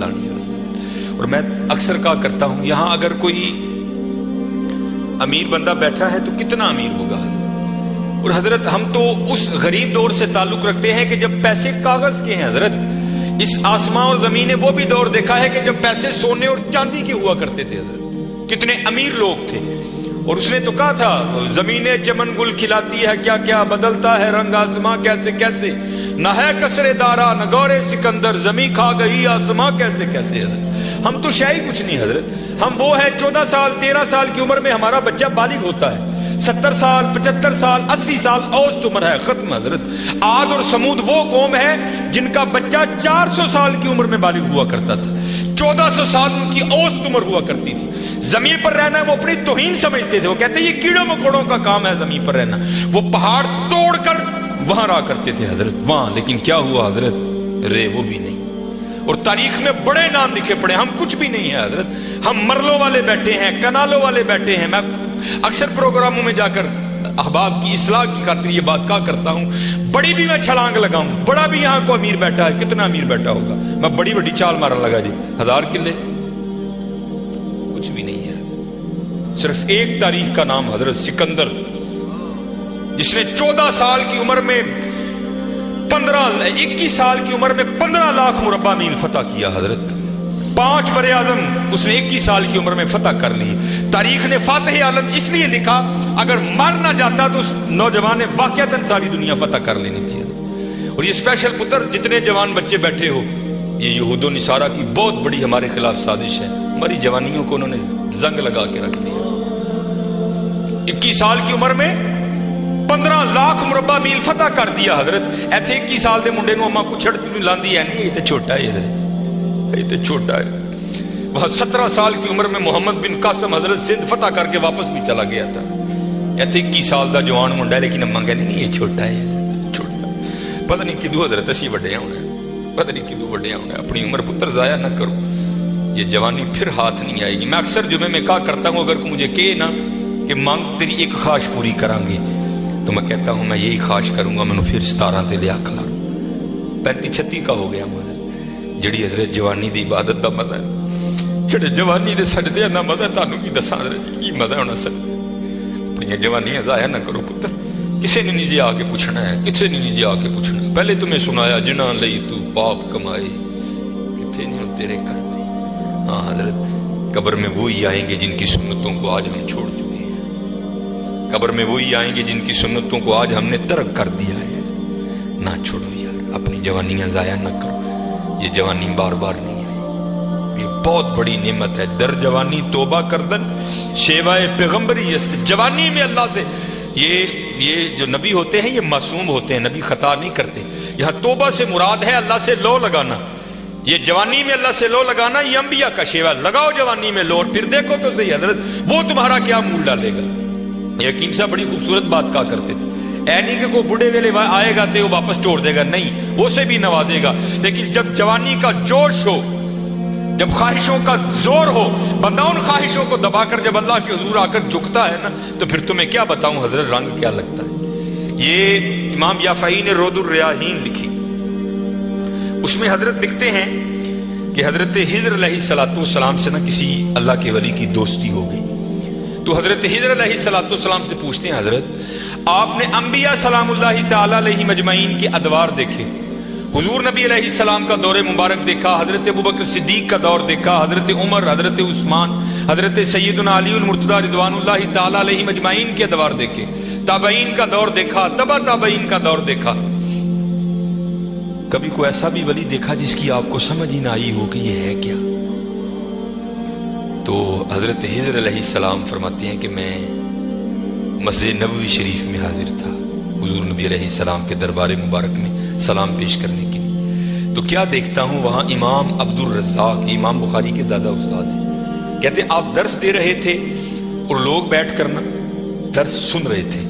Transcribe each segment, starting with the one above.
لانی ہے۔ اور میں اکثر کہا کرتا ہوں یہاں اگر کوئی امیر بندہ بیٹھا ہے تو کتنا امیر ہوگا، اور حضرت ہم تو اس غریب دور سے تعلق رکھتے ہیں کہ جب پیسے کاغذ کے ہیں۔ حضرت اس آسمان اور زمین نے وہ بھی دور دیکھا ہے کہ جب پیسے سونے اور چاندی کے ہوا کرتے تھے۔ حضرت کتنے امیر لوگ تھے، اور اس نے تو کہا تھا زمینیں چمن گل کھلاتی ہے کیا کیا، بدلتا ہے رنگ آسماں کیسے کیسے، نہ ہے کسرے دارا نہ گورے سکندر، زمین کھا گئی آسماں کیسے کیسے۔ حضرت ہم تو شے ہی کچھ نہیں حضرت، ہم وہ ہے 14 سال 13 سال کی عمر میں ہمارا بچہ بالغ ہوتا ہے، 70 سال 75 سال 80 سال اوسط عمر ہے، ختم۔ حضرت عاد اور سمود وہ قوم ہے جن کا بچہ 400 سال کی عمر میں بالغ ہوا کرتا تھا، 1400 سال ان کی اوسط عمر ہوا کرتی تھی۔ زمین پر رہنا وہ اپنی توہین سمجھتے تھے، وہ کہتے ہیں یہ کیڑوں مکوڑوں کا کام ہے زمین پر رہنا، وہ پہاڑ توڑ کر وہاں رہا کرتے تھے حضرت وہاں، لیکن کیا ہوا حضرت، رے وہ بھی نہیں۔ اور تاریخ میں بڑے نام لکھے پڑے، ہم کچھ بھی نہیں ہے حضرت، ہم مرلوں والے بیٹھے ہیں، کنالوں والے بیٹھے ہیں۔ میں اکثر پروگراموں میں جا کر احباب کی اصلاح کی خاطر یہ بات کہا کرتا ہوں، بڑی بھی میں چھلانگ لگاؤں، بڑا بھی یہاں کو امیر بیٹھا ہے، کتنا امیر بیٹھا ہوگا، میں بڑی بڑی چال مارن لگا جی 1000 کلے، کچھ بھی نہیں ہے۔ صرف ایک تاریخ کا نام حضرت سکندر، جس نے 14 سال کی عمر میں 21 سال کی عمر میں 15 لاکھ مربع میل فتح کیا حضرت، 5 بر اعظم اس نے 21 سال کی عمر میں فتح کر لی۔ تاریخ نے فاتح عالم اس لیے لکھا، اگر مر نہ جاتا تو اس نوجوان نے واقعتاً ساری دنیا فتح کر لینی تھی۔ اور یہ اسپیشل پتر جتنے جوان بچے بیٹھے ہو، یہ یہود و نصارہ کی بہت بڑی ہمارے خلاف سازش ہے، ہماری جوانیوں کو انہوں نے زنگ لگا کے رکھ دیا۔ 21 سال کی عمر میں 15 لاکھ مربع میل فتح کر دیا حضرت۔ ایتھے 21 سال دے منڈے نو اما کو چھڑ لاندی ہے نہیں، یہ تو چھوٹا ہے حضرت، یہ تو چھوٹا ہے۔ وہاں 17 سال کی عمر میں محمد بن قاسم حضرت سندھ فتح کر کے واپس بھی چلا گیا تھا۔ ایتھے 21 سال دا جوان منڈا ہے، لیکن اما کہنے نہیں یہ چھوٹا ہے، چھوٹا۔ پتہ نہیں کدو حضرت اسی وڈے ہونے، پتہ نہیں کدو وڈے ہونے، اپنی عمر پتر ضائع نہ کرو، یہ جوانی پھر ہاتھ نہیں آئے گی۔ میں اکثر جمعے میں کہا کرتا ہوں اگر کوئی مجھے کہے نا کہ مانگ تیری ایک خواہش پوری کریں گے، تو میں کہتا ہوں میں یہی خواہش کروں گا میں پھر 17 تے لیا کھلا 35-36 کا ہو گیا مگر جڑی حضرت جوانی دی عبادت دا مزہ ہے، جڑے جوانی دے سجدے دا مزہ ہے، تانوں کی دساں حضرت کی مزہ ہونا سجدے۔ اپنی جوانیاں ضائع نہ کرو پتر، کسے نے نہیں جی آ کے پوچھنا ہے، کسے نے نہیں جی آ کے پوچھنا۔ پہلے تمہیں سنایا جنہاں لئی تو پاپ کمائے، کتنے نہیں تیرے کرتے۔ ہاں حضرت قبر میں وہی آئیں گے جن کی سنتوں کو آج ہم چھوڑ چکے ہیں، قبر میں وہی آئیں گے جن کی سنتوں کو آج ہم نے ترک کر دیا ہے۔ نہ چھوڑو یار، اپنی جوانیاں ضائع نہ کرو، یہ جوانی بار بار نہیں آئی، یہ بہت بڑی نعمت ہے۔ در جوانی توبہ کردن شیوائے پیغمبری است، جوانی میں اللہ سے یہ جو نبی ہوتے ہیں یہ معصوم ہوتے ہیں، نبی خطا نہیں کرتے۔ یہاں توبہ سے مراد ہے اللہ سے لو لگانا، یہ جوانی میں اللہ سے لو لگانا یہ انبیاء کا شیوا۔ لگاؤ جوانی میں لو اور پھر دیکھو تو صحیح حضرت وہ تمہارا کیا مول ڈالے گا۔ یہ حکیم صاحب بڑی خوبصورت بات کہا کرتے تھے، اے نہیں کہ کوئی بڑھے ویلے آئے گا تو وہ واپس چھوڑ دے گا، نہیں، وہ سے بھی نوازے گا، لیکن جب جوانی کا جوش ہو، جب خواہشوں کا زور ہو، بندہ ان خواہشوں کو دبا کر جب اللہ کے حضور آ کر جھکتا ہے نا، تو پھر تمہیں کیا بتاؤں حضرت رنگ کیا لگتا ہے۔ یہ امام یافعی نے رود الریاحین لکھی، اس میں حضرت لکھتے ہیں کہ حضرت خضر علیہ السلام سے نا کسی اللہ کے ولی کی دوستی ہو گئی، تو حضرت خضر علیہ السلام سے پوچھتے ہیں حضرت آپ نے انبیاء سلام اللہ تعالی علیہ مجمعین کے ادوار دیکھے، حضور نبی علیہ السلام کا دور مبارک دیکھا، حضرت ابوبکر صدیق کا دور دیکھا، حضرت عمر، حضرت عثمان، حضرت سیدنا علی المرتضی رضوان اللہ تعالی علیہ مجمعین کے ادوار دیکھے، تابعین کا دور دیکھا، تبع تابعین کا دور دیکھا، کبھی کوئی ایسا بھی ولی دیکھا جس کی آپ کو سمجھ ہی نہ آئی ہو کہ یہ ہے کیا؟ تو حضرت خضر علیہ السلام فرماتے ہیں کہ میں مسجد نبوی شریف میں حاضر تھا حضور نبی علیہ السلام کے دربار مبارک میں سلام پیش کرنے کے لیے، تو کیا دیکھتا ہوں وہاں امام عبد الرزاق، امام بخاری کے دادا استاد ہیں، کہتے ہیں آپ درس دے رہے تھے اور لوگ بیٹھ کر نا درس سن رہے تھے،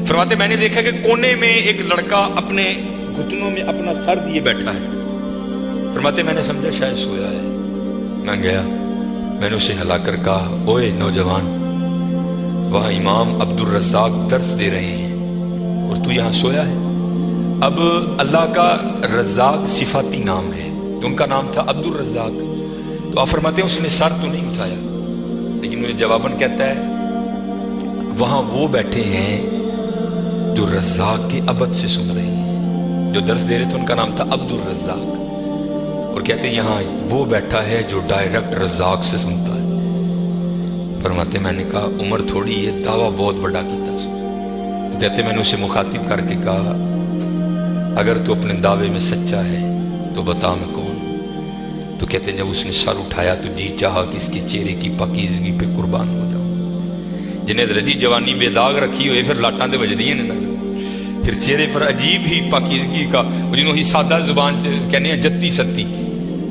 فرماتے میں نے دیکھا کہ کونے میں ایک لڑکا اپنے گھٹنوں میں اپنا سر دیے بیٹھا ہے، فرماتے میں نے سمجھا شاید سویا ہے، میں گیا، میں نے اسے ہلا کر کہا اوئے نوجوان، وہاں امام عبد الرزاق درس دے رہے ہیں اور تو یہاں سویا ہے۔ اب اللہ کا رزاق صفاتی نام ہے، تو ان کا نام تھا عبد الرزاق. تو آپ فرماتے ہیں اس نے سر تو نہیں اٹھایا، لیکن مجھے جواباً کہتا ہے وہاں وہ بیٹھے ہیں جو رزاق کے ابد سے سن رہے ہیں. جو درس دے رہے تھے ان کا نام تھا عبد الرزاق، اور کہتے ہیں یہاں وہ بیٹھا ہے جو ڈائریکٹ رزاق سے سنتا ہے. فرماتے میں نے کہا عمر تھوڑی ہے، دعویٰ بہت بڑا کیتا. تو کہتے میں نے اسے مخاطب کر کے کہا اگر تو اپنے دعوے میں سچا ہے تو بتا میں کون. تو کہتے ہیں جب اس نے سر اٹھایا تو جی چاہا کہ اس کے چہرے کی پاکیزگی پہ قربان ہو جاؤں. جنہیں رجی جوانی بے داغ رکھی ہوئے پھر لاٹاں دے وجدی ہیں نا، پھر چہرے پر عجیب ہی پاکیزگی کا جنہوں ہی سادہ زبان کہنے ہیں جتی ستی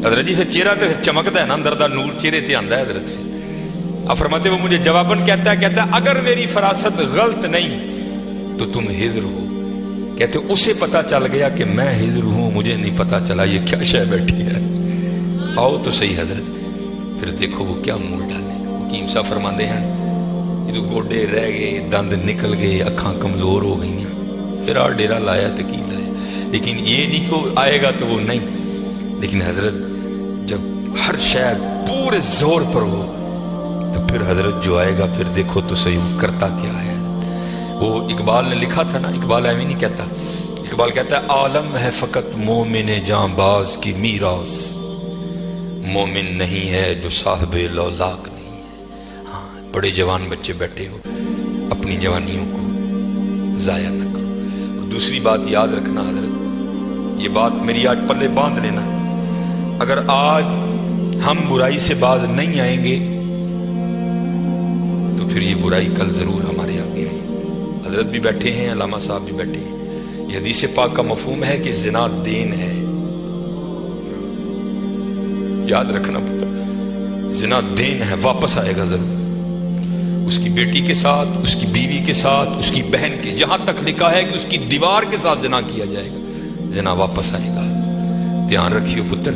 حضرت جی، پھر چہرہ تو پھر چمکتا ہے نا، اندر دا نور چہرے تے آندا ہے حضرت. پھر اب فرماتے وہ مجھے جواباً کہتا ہے اگر میری فراست غلط نہیں تو تم ہجر ہو. کہتے اسے پتا چل گیا کہ میں ہجر ہوں، مجھے نہیں پتا چلا یہ کیا شے بیٹھی ہے. آؤ تو صحیح حضرت. پھر دیکھو وہ کیا منہ ڈالے گا. حکیم صاحب فرماندے ہیں یہ گوڈے رہ گئے، دند نکل گئے، اکھاں کمزور ہو گئی ہیں، پھر آ ڈیرا لایا تکیل لایا. لیکن یہ نہیں کہ آئے گا تو وہ نہیں. لیکن حضرت جب ہر شے پورے زور پر ہو تو پھر حضرت جو آئے گا پھر دیکھو تو صحیح کرتا کیا ہے. وہ اقبال نے لکھا تھا نا، اقبال ایویں نہیں کہتا. اقبال کہتا ہے عالم ہے فقط مومن جاں باز کی میراث، مومن نہیں ہے جو صاحب لولاک نہیں ہے. ہاں بڑے جوان بچے بیٹھے ہو، اپنی جوانیوں کو ضائع نہ کرو. اور دوسری بات یاد رکھنا حضرت، یہ بات میری آج پلے باندھ لینا، اگر آج ہم برائی سے باز نہیں آئیں گے تو پھر یہ برائی کل ضرور ہمارے آگے آئے. حضرت بھی بیٹھے ہیں، علامہ صاحب بھی بیٹھے ہیں. یہ حدیث پاک کا مفہوم ہے کہ زنا دین ہے. یاد رکھنا پتر، زنا دین ہے، واپس آئے گا ضرور. اس کی بیٹی کے ساتھ، اس کی بیوی کے ساتھ، اس کی بہن کے، یہاں تک لکھا ہے کہ اس کی دیوار کے ساتھ زنا کیا جائے گا. زنا واپس آئے گا. دھیان رکھیو پتر،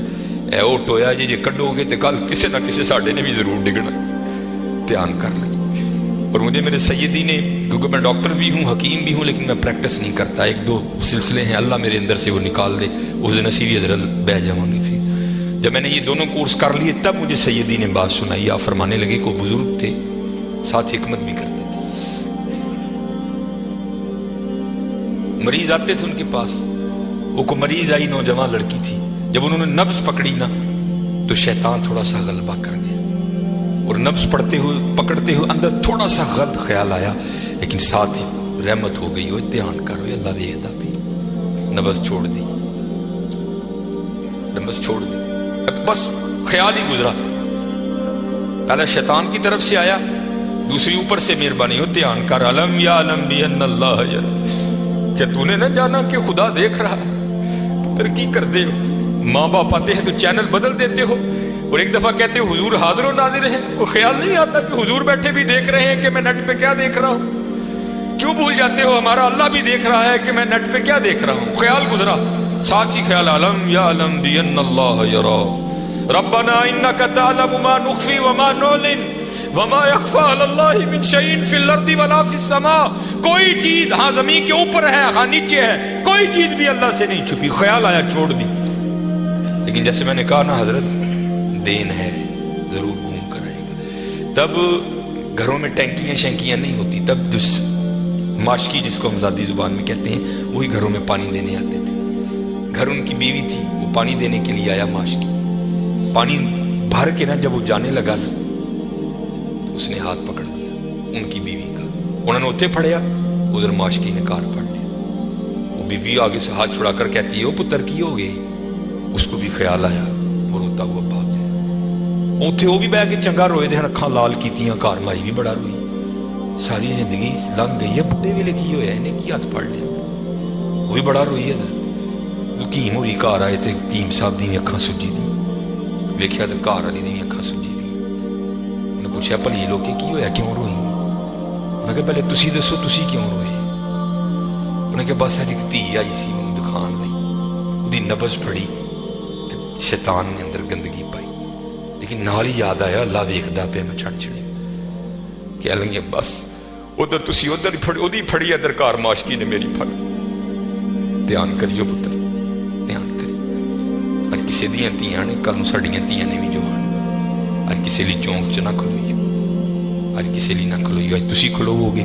اے او ٹویا جی کڈو گے تو کل کسی نہ کسی ساڈے نے بھی ضرور ڈگنا. دھیان کر لیں. اور مجھے میرے سیدی نے، کیونکہ میں ڈاکٹر بھی ہوں، حکیم بھی ہوں، لیکن میں پریکٹس نہیں کرتا. ایک دو سلسلے ہیں، اللہ میرے اندر سے وہ نکال دے، اس دن نصیبی حضرت بہ جاؤں گے. پھر جب میں نے یہ دونوں کورس کر لیے تب مجھے سیدی نے بات سنائی. آپ فرمانے لگے کو بزرگ تھے، ساتھ حکمت بھی کرتے تھے. مریض آتے تھے ان کے پاس. وہ کو مریض آئی، نوجوان لڑکی تھی. جب انہوں نے نبض پکڑی نا تو شیطان تھوڑا سا غلبہ کر گیا، اور نبض پڑھتے ہوئے پکڑتے ہوئے اندر تھوڑا سا غلط خیال آیا، لیکن ساتھ ہی رحمت ہو گئی. وہ دھیان کرو اللہ ویکھدا پئی. نبض چھوڑ دی، نبض چھوڑ دی، بس خیال ہی گزرا. پہلے شیطان کی طرف سے آیا، دوسری اوپر سے مہربانی. ہو دھیان کر، علم یا علم بھی ان اللہ یرا. کیا تو نے نہ جانا کہ خدا دیکھ رہا؟ پھر کی کر دے ہو؟ ماں باپ آتے ہیں تو چینل بدل دیتے ہو، اور ایک دفعہ کہتے ہو حضور حاضر و ناظر ہیں. وہ خیال نہیں آتا کہ حضور بیٹھے بھی دیکھ رہے ہیں کہ میں نیٹ پہ کیا دیکھ رہا ہوں؟ کیوں بھول جاتے ہو ہمارا اللہ بھی دیکھ رہا ہے کہ میں نیٹ پہ کیا دیکھ رہا ہوں؟ خیال گزرا، ساتھ ہی خیال علم یا علم بھی ان اللہ یرا. ربنا انک تعلم ما نخفی وما نعلن وما یخفی علی اللہ من شیء فی الارض ولا فی السماء. کوئی چیز ہاں زمین کے اوپر ہے، ہاں نیچے ہے، کوئی چیز بھی اللہ سے نہیں چھپی. خیال آیا چھوڑ دی. لیکن جیسے میں نے کہا نا حضرت، دین ہے، ضرور گھوم کر آئے گا. تب گھروں میں ٹینکیاں شینکیاں نہیں ہوتی. تب ماشکی جس کو ہم ذاتی زبان میں کہتے ہیں، وہی گھروں میں پانی دینے آتے تھے. گھر ان کی بیوی تھی، وہ پانی دینے کے لیے آیا. ماشکی پانی بھر کے نا جب وہ جانے لگا نا تو اس نے ہاتھ پکڑ لیا ان کی بیوی کا. انہوں نے اتنے پھڑیا، ادھر ماشکی نے کار پڑ لیا. وہ بیوی آگے سے ہاتھ چھڑا کر کہتی ہے او پتر کی ہو گئی. اس کو بھی خیال آیا، وہ روتا ہوا بھاگ گیا. اتنے وہ بھی بہ کے چنگا روئے تھے، اکھاں لال کیتیاں. کار مائی بھی بڑا روئی. ساری زندگی لنگ گئی ہے، بڑھے ویلے کی ہویا انہیں کی ہاتھ پڑ لیا. وہ بھی بڑا روئی ہے. حکیم ہوئی گھر آئے تو حکیم صاحب دی اکھاں سجی دی. ویکھیا تو گھر والی دی اکھاں سجی دی. انہیں پوچھا بھلی لوگ کی ہویا، کیوں روئی؟ انہیں کہا پہلے تسی دسو تسی کیوں روئے؟ انہیں کہا بس اج ایک دھی آئی سی انہوں دکھان لئی، دی نبض پڑی، شیطان نے اندر گندگی پائی. لیکن نال ہی یاد آیا اللہ ویکھدا پیا میں چھڑ چھڑے. کہہ لیں بس ادھر تسی ادھر ہی پھڑی، ادھی پھڑی ادھر کار ماشکی نے میری پھڑ. دھیان کریو پتر، دھیان کریو. اج ਕਿਸੇ ਦੀਆਂ ਧੀਆਂ ਨੇ, ਕੱਲ ਨੂੰ ਸਾਡੀਆਂ ਧੀਆਂ ਨੇ ਵੀ ਜਵਾਨ। ਅੱਜ ਕਿਸੇ ਲਈ ਚੌਂਕ 'ਚ ਨਾ ਖਲੋਈਓ, ਅੱਜ ਕਿਸੇ ਲਈ ਨਾ ਖਲੋਈਓ, ਅੱਜ ਤੁਸੀਂ ਖਲੋਵੋਗੇ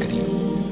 ਕਰਿਓ,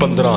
15